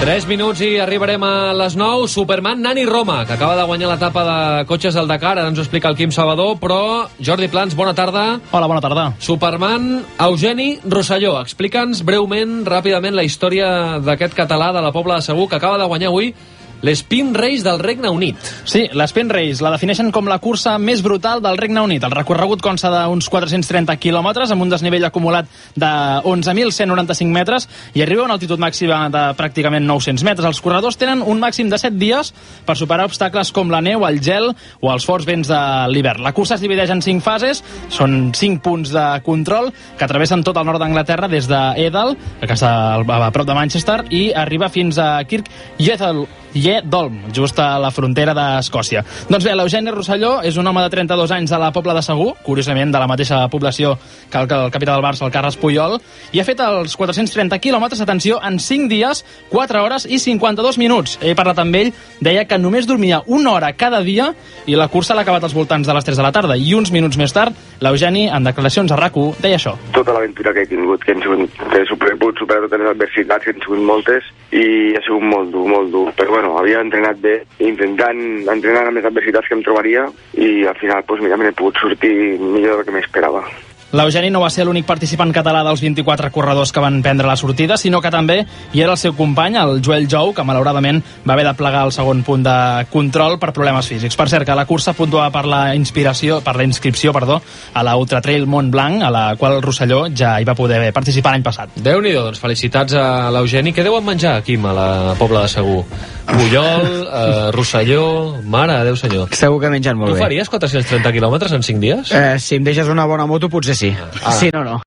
3 minuts i arribarem a les 9. Superman Nani Roma, que acaba de guanyar l'etapa de cotxes del Dakar. Ara ens ho explica el Quim Salvador, però Jordi Plans, bona tarda. Hola, bona tarda. Superman Eugeni Rosselló, explica'ns breument, ràpidament, la història d'aquest català de la Pobla de Segur, que acaba de guanyar avui l'Spin Race del Regne Unit. Sí, l'Spin Race la defineixen com la cursa més brutal del Regne Unit. El recorregut consta d'uns 430 quilòmetres amb un desnivell acumulat de 11.195 metres i arriba a una altitud màxima de pràcticament 900 metres. Els corredors tenen un màxim de 7 dies per superar obstacles com la neu, el gel o els forts vents de l'hivern. La cursa es divideix en 5 fases, són 5 punts de control que travessen tot el nord d'Anglaterra des d'Edal, que està a prop de Manchester, i arriba fins a Dolm, just a la frontera d'Escòcia. Doncs bé, l'Eugeni Rosselló és un home de 32 anys de la Pobla de Segur, curiosament de la mateixa població que el capità del Barça, el Carles Puyol, i ha fet els 430 quilòmetres, atenció, en 5 dies, 4 hores i 52 minuts. He parlat amb ell, deia que només dormia 1 hora cada dia i la cursa l'ha acabat als voltants de les 3 de la tarda. I uns minuts més tard, l'Eugeni, en declaracions a RAC1, deia això. Tota l'aventura que he tingut, que he pogut superar totes les adversitats, que han sigut moltes, i ha sigut molt dur. Però bueno, havia entrenat bé, intentant entrenar amb les adversitats que em trobaria, i al final, doncs mira, me n'he pogut sortir millor del que m'esperava. L'Eugeni no va ser l'únic participant català dels 24 corredors que van prendre la sortida, sinó que també hi era el seu company, el Joel Jou, que malauradament va haver de plegar el segon punt de control per problemes físics. Per cert, que la cursa puntua per la inscripció a la Ultra Trail Mont Blanc, a la qual Rosselló ja hi va poder participar l'any passat. Déu-n'hi-do, doncs felicitats a l'Eugeni. Què deuen menjar, Quim, a la Pobla de Segur? Bullol, Rosselló, mare, adéu senyor. Segur que mengen molt bé. Tu faries 430 quilòmetres en 5 dies? Si em deixes una bona moto, potser sí. Si no, no.